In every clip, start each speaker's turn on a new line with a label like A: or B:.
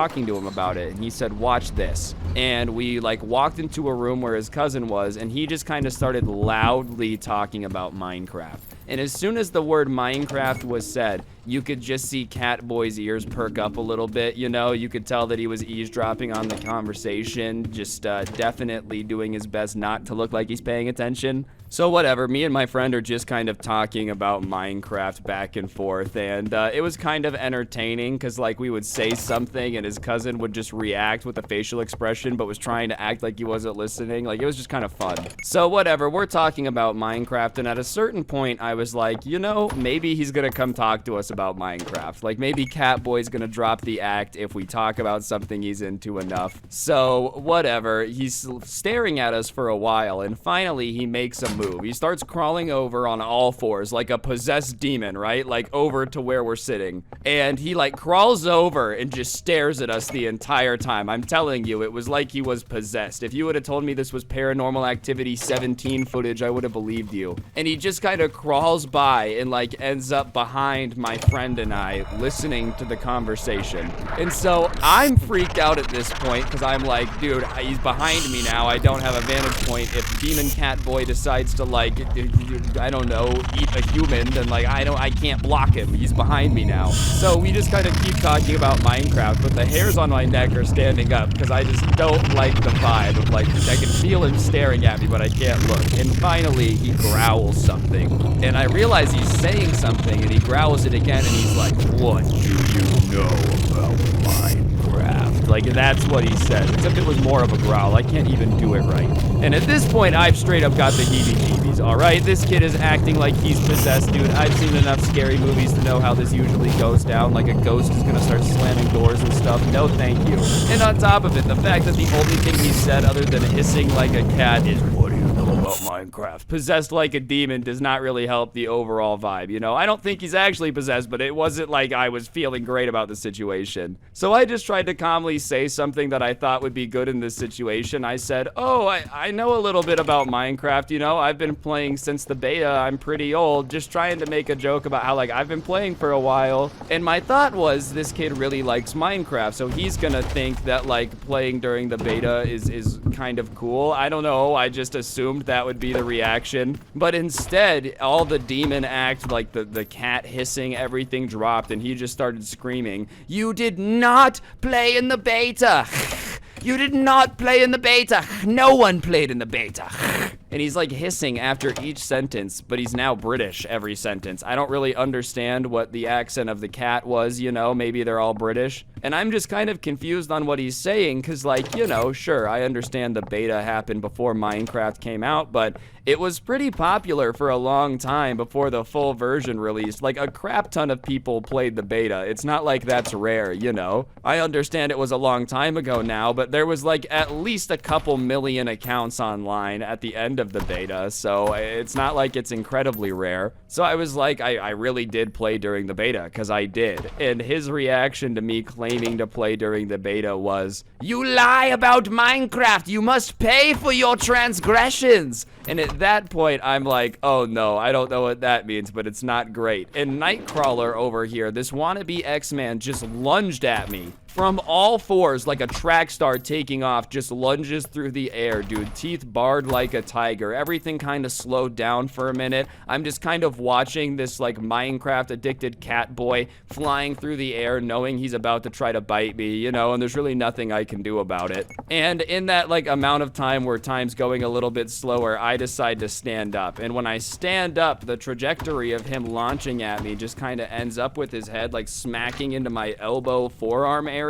A: talking to him about it, and he said, watch this. And we like walked into a room where his cousin was, and he just kind of started loudly talking about Minecraft. And as soon as the word Minecraft was said, you could just see Catboy's ears perk up a little bit, you know? You could tell that he was eavesdropping on the conversation, just definitely doing his best not to look like he's paying attention. So whatever, me and my friend are just kind of talking about Minecraft back and forth, and it was kind of entertaining, because like we would say something and his cousin would just react with a facial expression, but was trying to act like he wasn't listening. Like, it was just kind of fun. So whatever, we're talking about Minecraft, and at a certain point, I was like, you know, maybe he's gonna come talk to us about Minecraft. Like, maybe Catboy's gonna drop the act if we talk about something he's into enough. So whatever, he's staring at us for a while, and finally he makes a move. He starts crawling over on all fours like a possessed demon, right? Like over to where we're sitting. And he like crawls over and just stares at us the entire time. I'm telling you, it was like he was possessed. If you would have told me this was Paranormal Activity 17 footage, I would have believed you. And he just kind of crawls by and like ends up behind my friend and I, listening to the conversation. And so I'm freaked out at this point because I'm like, dude, he's behind me now. I don't have a vantage point. If Demon Catboy decides to like, I don't know, eat a human, then like I can't block him. He's behind me now. So we just kind of keep talking about Minecraft, but the hairs on my neck are standing up because I just don't like the vibe of like, I can feel him staring at me, but I can't look. And finally, he growls something. And I realize he's saying something, and he growls it again, and he's like, what do you know about Minecraft? Like, that's what he said, except it was more of a growl. I can't even do it right. And at this point, I've straight up got the heebie-jeebies, all right? This kid is acting like he's possessed, dude. I've seen enough scary movies to know how this usually goes down, like a ghost is gonna start slamming doors and stuff. No, thank you. And on top of it, the fact that the only thing he said other than hissing like a cat is, what do you know about Minecraft? Possessed like a demon does not really help the overall vibe, you know? I don't think he's actually possessed, but it wasn't like I was feeling great about the situation. So I just tried to calmly say something that I thought would be good in this situation. I said, oh, I know a little bit about Minecraft, you know? I've been playing since the beta. I'm pretty old. Just trying to make a joke about how, like, I've been playing for a while. And my thought was, this kid really likes Minecraft, so he's gonna think that, like, playing during the beta is kind of cool. I don't know. I just assumed that would be the reaction. But instead, all the demon act, like the cat hissing, everything dropped, and he just started screaming, "You did not play in the beta! You did not play in the beta! No one played in the beta!" And he's like hissing after each sentence, but he's now British every sentence. I don't really understand what the accent of the cat was, you know, maybe they're all British. And I'm just kind of confused on what he's saying, because like, you know, sure, I understand the beta happened before Minecraft came out, but it was pretty popular for a long time before the full version released. Like, a crap ton of people played the beta. It's not like that's rare, you know? I understand it was a long time ago now, but there was like at least a couple million accounts online at the end of the beta, so it's not like it's incredibly rare. So I was like, I really did play during the beta, because I did. And his reaction to me claiming to play during the beta was, "You lie about Minecraft! You must pay for your transgressions!" And at that point, I'm like, oh no, I don't know what that means, but it's not great. And Nightcrawler over here, this wannabe X-Man, just lunged at me from all fours like a track star taking off, just lunges through the air, dude. Teeth barred like a tiger. Everything kind of slowed down for a minute. I'm just kind of watching this like Minecraft addicted cat boy flying through the air, knowing he's about to try to bite me, you know, and there's really nothing I can do about it. And in that like amount of time where time's going a little bit slower, I decide to stand up. And when I stand up, the trajectory of him launching at me just kind of ends up with his head like smacking into my elbow forearm area.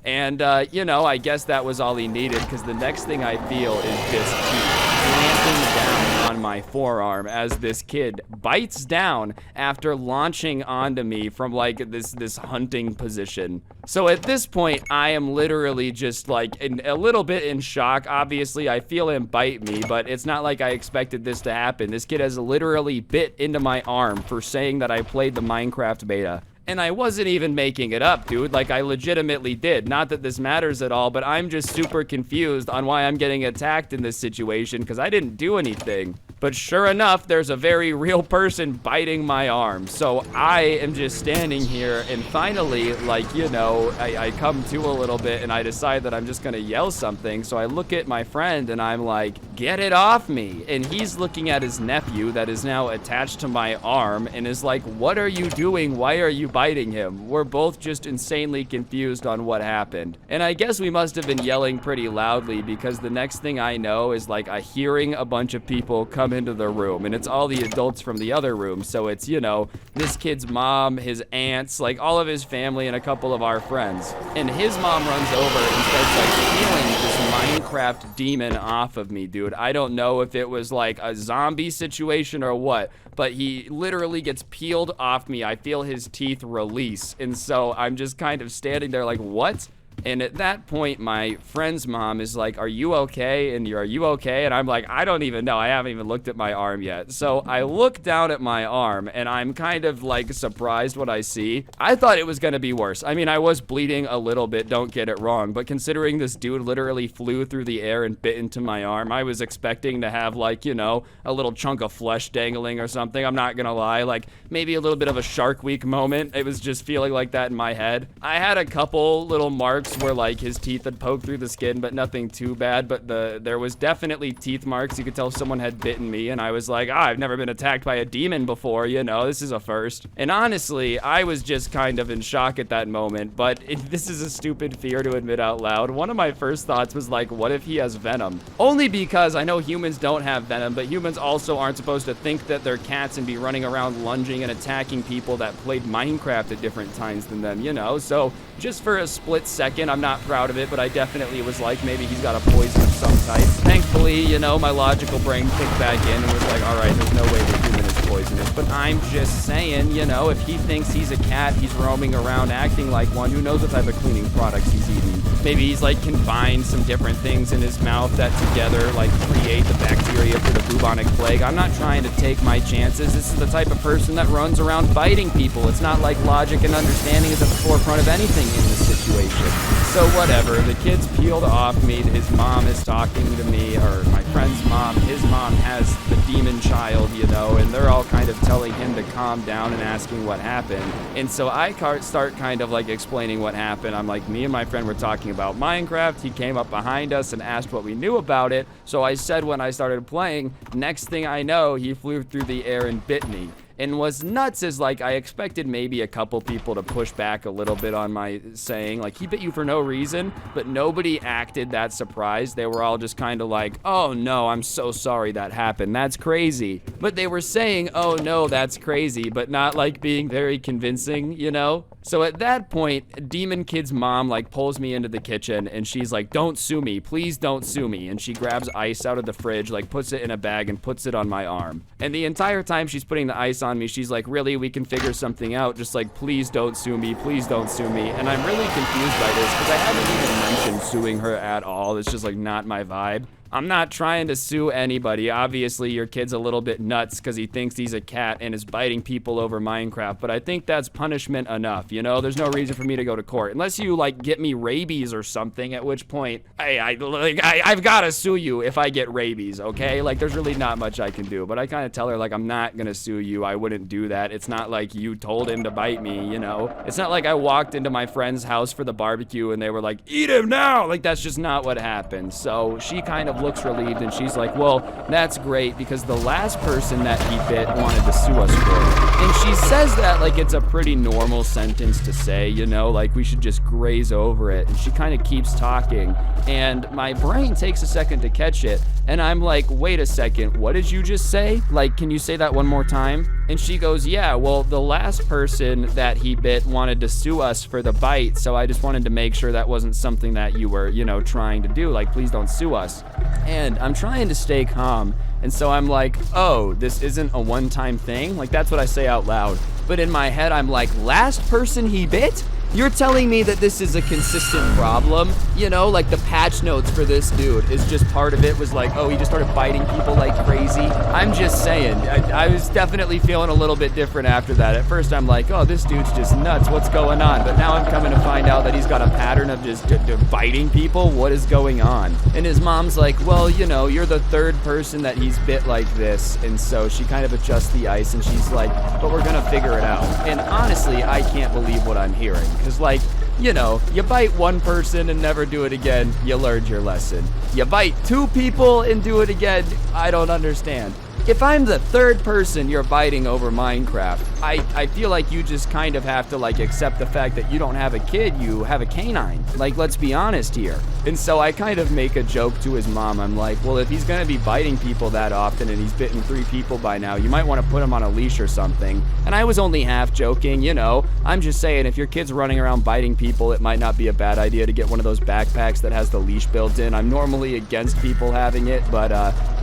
A: And you know, I guess that was all he needed, because the next thing I feel is just clamping down on my forearm as this kid bites down after launching onto me from like this hunting position. So at this point, I am literally just like a little bit in shock. Obviously, I feel him bite me, but it's not like I expected this to happen. This kid has literally bit into my arm for saying that I played the Minecraft beta. And I wasn't even making it up, dude. Like, I legitimately did. Not that this matters at all, but I'm just super confused on why I'm getting attacked in this situation, because I didn't do anything. But sure enough, there's a very real person biting my arm. So I am just standing here, and finally, like, you know, I come to a little bit, and I decide that I'm just gonna yell something. So I look at my friend, and I'm like, get it off me. And he's looking at his nephew that is now attached to my arm and is like, what are you doing? Why are you biting him? We're both just insanely confused on what happened. And I guess we must have been yelling pretty loudly, because the next thing I know is like hearing a bunch of people come into the room, and it's all the adults from the other room. So it's, you know, this kid's mom, his aunts, like all of his family, and a couple of our friends. And his mom runs over and starts like peeling this Minecraft demon off of me, dude. I don't know if it was like a zombie situation or what, but he literally gets peeled off me. I feel his teeth release, and so I'm just kind of standing there like, what? And at that point, my friend's mom is like, are you okay? And are you okay? And I'm like, I don't even know. I haven't even looked at my arm yet. So I look down at my arm, and I'm kind of like surprised what I see. I thought it was going to be worse. I mean, I was bleeding a little bit, don't get it wrong. But considering this dude literally flew through the air and bit into my arm, I was expecting to have like, you know, a little chunk of flesh dangling or something. I'm not going to lie. Like maybe a little bit of a Shark Week moment. It was just feeling like that in my head. I had a couple little marks where like his teeth had poked through the skin, but nothing too bad. But there was definitely teeth marks. You could tell someone had bitten me, and I was like, I've never been attacked by a demon before, you know, this is a first. And honestly, I was just kind of in shock at that moment, but this is a stupid fear to admit out loud. One of my first thoughts was like, what if he has venom? Only because I know humans don't have venom, but humans also aren't supposed to think that they're cats and be running around lunging and attacking people that played Minecraft at different times than them, you know? So just for a split second, I'm not proud of it, but I definitely was like, maybe he's got a poison of some type. Thankfully, you know, my logical brain kicked back in and was like, all right, there's no way the human is poisonous. But I'm just saying, you know, if he thinks he's a cat, he's roaming around acting like one, who knows what type of cleaning products he's eating. Maybe he's like combined some different things in his mouth that together like create the bacteria for the bubonic plague. I'm not trying to take my chances. This is the type of person that runs around biting people. It's not like logic and understanding is at the forefront of anything in this situation. So whatever, the kid's peeled off me, his mom is talking to me, or my friend's mom, his mom has the demon child, you know, and they're all kind of telling him to calm down and asking what happened. And so I start kind of like explaining what happened. I'm like, me and my friend were talking about Minecraft. He came up behind us and asked what we knew about it. So I said when I started playing, next thing I know, he flew through the air and bit me. And what's nuts is like I expected maybe a couple people to push back a little bit on my saying like he bit you for no reason, but nobody acted that surprised. They were all just kind of like, oh no, I'm so sorry that happened, that's crazy. But they were saying, oh no, that's crazy, but not like being very convincing, you know? So at that point, Demon Kid's mom like pulls me into the kitchen, and she's like, don't sue me, please don't sue me. And she grabs ice out of the fridge, like puts it in a bag and puts it on my arm. And the entire time she's putting the ice on me, she's like, really, we can figure something out, just like, please don't sue me, please don't sue me. And I'm really confused by this because I haven't even mentioned suing her at all. It's just like not my vibe. I'm not trying to sue anybody. Obviously, your kid's a little bit nuts because he thinks he's a cat and is biting people over Minecraft, but I think that's punishment enough, you know? There's no reason for me to go to court. Unless you, like, get me rabies or something, at which point, I've got to sue you if I get rabies, okay? Like, there's really not much I can do, but I kind of tell her, like, I'm not going to sue you. I wouldn't do that. It's not like you told him to bite me, you know? It's not like I walked into my friend's house for the barbecue and they were like, eat him now! Like, that's just not what happened. So she kind of looks relieved and she's like, well, that's great because the last person that he bit wanted to sue us for it. And she says that like it's a pretty normal sentence to say, you know, like we should just graze over it. And she kind of keeps talking and my brain takes a second to catch it. And I'm like, wait a second, what did you just say? Like, can you say that one more time? And she goes, yeah, well, the last person that he bit wanted to sue us for the bite. So I just wanted to make sure that wasn't something that you were, you know, trying to do. Like, please don't sue us. And I'm trying to stay calm. And so I'm like, oh, this isn't a one-time thing? Like, that's what I say out loud. But in my head, I'm like, last person he bit? You're telling me that this is a consistent problem? You know, like the patch notes for this dude is just part of it was like, oh, he just started biting people like crazy. I'm just saying, I was definitely feeling a little bit different after that. At first I'm like, oh, this dude's just nuts, what's going on? But now I'm coming to find out that he's got a pattern of just biting people. What is going on? And his mom's like, well, you know, you're the third person that he's bit like this. And so she kind of adjusts the ice and she's like, but we're gonna figure it out. And honestly, I can't believe what I'm hearing. Because, like, you know, you bite one person and never do it again, you learned your lesson. You bite two people and do it again, I don't understand. If I'm the third person you're biting over Minecraft, I feel like you just kind of have to, like, accept the fact that you don't have a kid, you have a canine. Like, let's be honest here. And so I kind of make a joke to his mom. I'm like, well, if he's gonna be biting people that often and he's bitten 3 people by now, you might want to put him on a leash or something. And I was only half joking, you know. I'm just saying, if your kid's running around biting people, it might not be a bad idea to get one of those backpacks that has the leash built in. I'm normally against people having it, but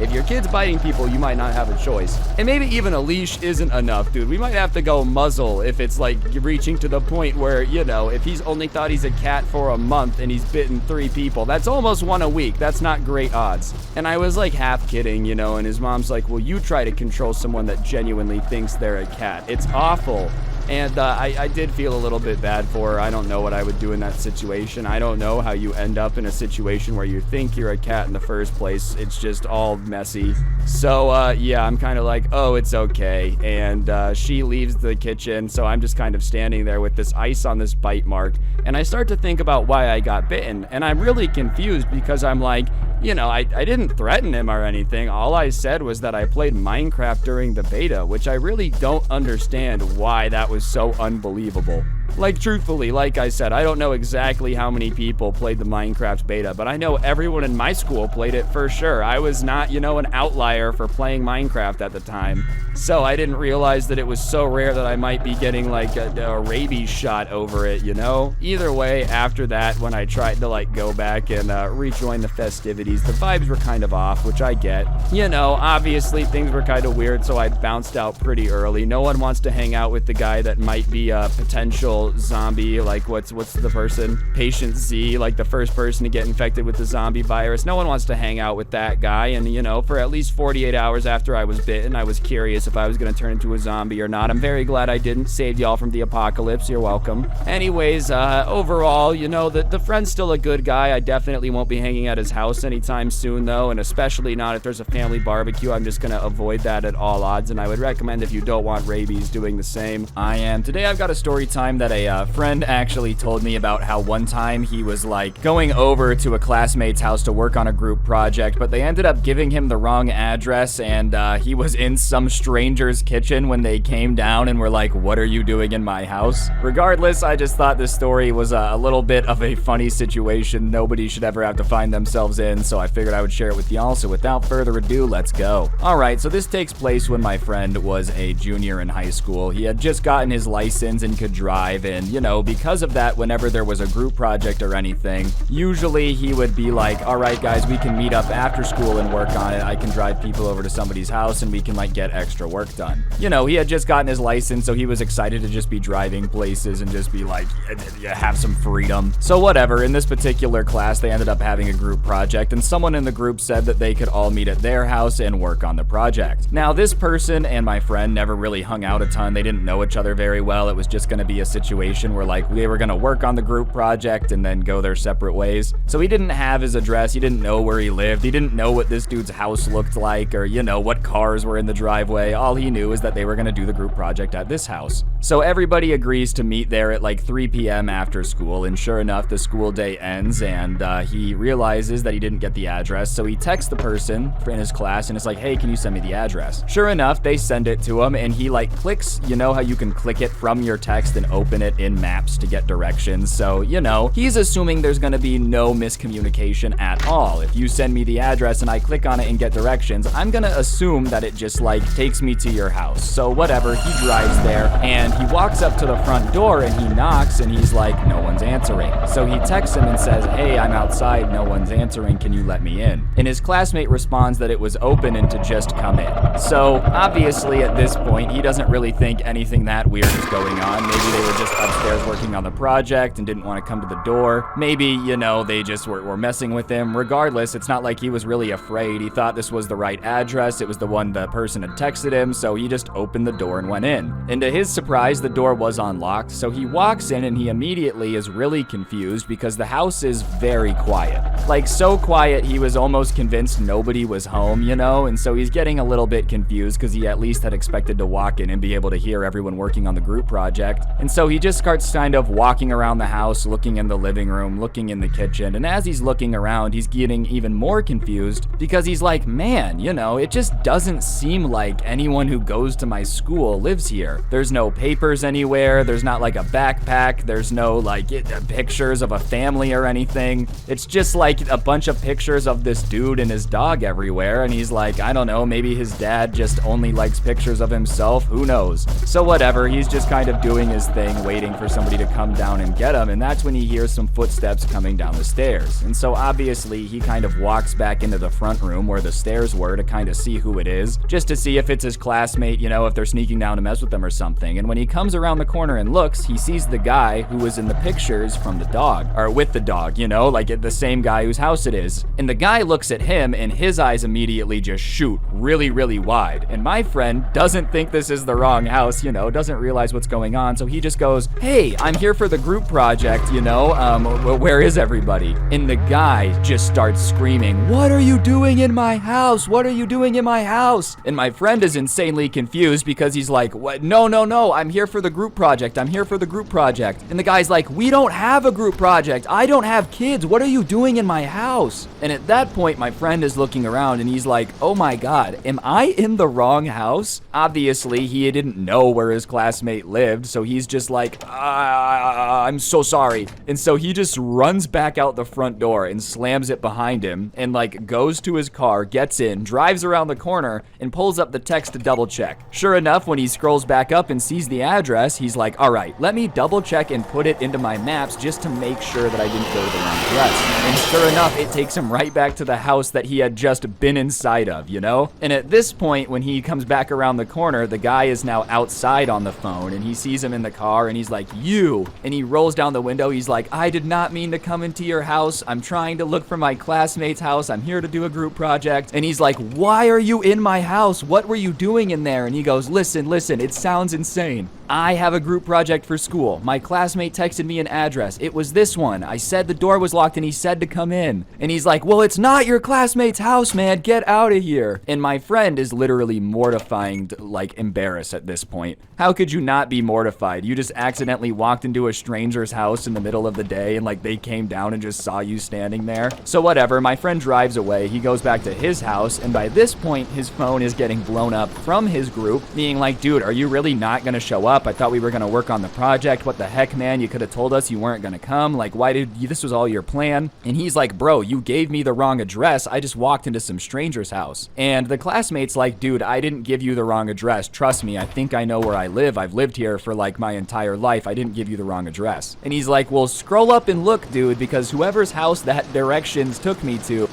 A: if your kid's biting people, you might not have a choice. And maybe even a leash isn't enough, dude. We might have to go muzzle if it's like reaching to the point where, you know, if he's only thought he's a cat for a month and he's bitten 3 people, that's almost 1 a week. That's not great odds. And I was like half kidding, you know, and his mom's like, well, you try to control someone that genuinely thinks they're a cat. It's awful. And I did feel a little bit bad for her. I don't know what I would do in that situation. I don't know how you end up in a situation where you think you're a cat in the first place. It's just all messy. So, yeah, I'm kind of like, oh, it's okay. And she leaves the kitchen, so I'm just kind of standing there with this ice on this bite mark. And I start to think about why I got bitten. And I'm really confused because I'm like, you know, I didn't threaten him or anything. All I said was that I played Minecraft during the beta, which I really don't understand why that was so unbelievable. Like, truthfully, like I said, I don't know exactly how many people played the Minecraft beta, but I know everyone in my school played it for sure. I was not, you know, an outlier for playing Minecraft at the time. So I didn't realize that it was so rare that I might be getting, like, a rabies shot over it, you know? Either way, after that, when I tried to, like, go back and rejoin the festivities, the vibes were kind of off, which I get. You know, obviously, things were kind of weird, so I bounced out pretty early. No one wants to hang out with the guy that might be a potential zombie, like what's the person? Patient Z, like the first person to get infected with the zombie virus. No one wants to hang out with that guy. And, you know, for at least 48 hours after I was bitten, I was curious if I was going to turn into a zombie or not. I'm very glad I didn't. Saved y'all from the apocalypse. You're welcome. Anyways, overall, you know, the friend's still a good guy. I definitely won't be hanging at his house anytime soon, though, and especially not if there's a family barbecue. I'm just going to avoid that at all odds, and I would recommend if you don't want rabies doing the same. I am. Today I've got a story time that a friend actually told me about how one time he was like going over to a classmate's house to work on a group project, but they ended up giving him the wrong address, and he was in some stranger's kitchen when they came down and were like, what are you doing in my house? Regardless, I just thought this story was a little bit of a funny situation nobody should ever have to find themselves in, so I figured I would share it with y'all. So without further ado, let's go. Alright, so this takes place when my friend was a junior in high school. He had just gotten his license and could drive, and you know, because of that, whenever there was a group project or anything, usually he would be like, alright guys, we can meet up after school and work on it. I can drive people over to somebody's house and we can like get extra work done. You know, he had just gotten his license, so he was excited to just be driving places and just be like, have some freedom. So whatever, in this particular class, they ended up having a group project, and someone in the group said that they could all meet at their house and work on the project. Now, this person and my friend never really hung out a ton. They didn't know each other very well. It was just going to be a situation where like they were going to work on the group project and then go their separate ways. So he didn't have his address. He didn't know where he lived. He didn't know what this dude's house looked like, or, you know, what cars were in the driveway. All he knew is that they were going to do the group project at this house. So everybody agrees to meet there at like 3 p.m. after school, and sure enough, the school day ends, and he realizes that he didn't get the address, so he texts the person in his class and is like, hey, can you send me the address? Sure enough, they send it to him, and he like clicks, you know how you can click it from your text and open it in Maps to get directions. So, you know, he's assuming there's gonna be no miscommunication at all. If you send me the address and I click on it and get directions, I'm gonna assume that it just like takes me to your house. So whatever, he drives there and he walks up to the front door and he knocks and he's like, no one's answering. So he texts him and says, hey, I'm outside, no one's answering, can you let me in? And his classmate responds that it was open and to just come in. So obviously at this point, he doesn't really think anything that weird is going on. Maybe they were just
B: just upstairs working on the project and didn't want to come to the door. Maybe, you know, they just were messing with him. Regardless, it's not like he was really afraid. He thought this was the right address. It was the one the person had texted him, so he just opened the door and went in. And to his surprise, the door was unlocked, so he walks in and he immediately is really confused because the house is very quiet. Like, so quiet he was almost convinced nobody was home, you know? And so he's getting a little bit confused because he at least had expected to walk in and be able to hear everyone working on the group project. And so he just starts kind of walking around the house, looking in the living room, looking in the kitchen. And as he's looking around, he's getting even more confused because he's like, man, you know, it just doesn't seem like anyone who goes to my school lives here. There's no papers anywhere. There's not like a backpack. There's no like pictures of a family or anything. It's just like a bunch of pictures of this dude and his dog everywhere. And he's like, I don't know, maybe his dad just only likes pictures of himself. Who knows? So whatever, he's just kind of doing his thing, waiting for somebody to come down and get him. And that's when he hears some footsteps coming down the stairs. And so obviously he kind of walks back into the front room where the stairs were to kind of see who it is, just to see if it's his classmate, you know, if they're sneaking down to mess with them or something. And when he comes around the corner and looks, he sees the guy who was in the pictures from the dog, or with the dog, you know, like the same guy whose house it is. And the guy looks at him and his eyes immediately just shoot really, really wide. And my friend doesn't think this is the wrong house, you know, doesn't realize what's going on. So he just goes, hey, I'm here for the group project, you know, where is everybody? And the guy just starts screaming, what are you doing in my house? What are you doing in my house? And my friend is insanely confused because he's like, what? No, I'm here for the group project. I'm here for the group project. And the guy's like, we don't have a group project. I don't have kids. What are you doing in my house? And at that point, my friend is looking around and he's like, oh my God, am I in the wrong house? Obviously, he didn't know where his classmate lived. So he's just like, I'm so sorry. And so he just runs back out the front door and slams it behind him and like goes to his car, gets in, drives around the corner and pulls up the text to double check. Sure enough, when he scrolls back up and sees the address, he's like, all right, let me double check and put it into my maps just to make sure that I didn't go to the wrong address. And sure enough, it takes him right back to the house that he had just been inside of, you know? And at this point, when he comes back around the corner, the guy is now outside on the phone and he sees him in the car and he's like, you. And he rolls down the window. He's like, I did not mean to come into your house. I'm trying to look for my classmate's house. I'm here to do a group project. And he's like, why are you in my house? What were you doing in there? And he goes, listen, it sounds insane. I have a group project for school. My classmate texted me an address. It was this one. I said the door was locked and he said to come in. And he's like, well, it's not your classmate's house, man. Get out of here. And my friend is literally mortifying, like embarrassed at this point. How could you not be mortified? You just accidentally walked into a stranger's house in the middle of the day and like they came down and just saw you standing there. So whatever, my friend drives away. He goes back to his house and by this point, his phone is getting blown up from his group, being like, dude, are you really not gonna show up? I thought we were gonna work on the project. What the heck, man? You could have told us you weren't gonna come. Like, why did you, this was all your plan? And he's like, bro, you gave me the wrong address. I just walked into some stranger's house. And the classmate's like, dude, I didn't give you the wrong address. Trust me, I think I know where I live. I've lived here for like my entire life. I didn't give you the wrong address. And he's like, well, scroll up and look, dude, because whoever's house that directions took me to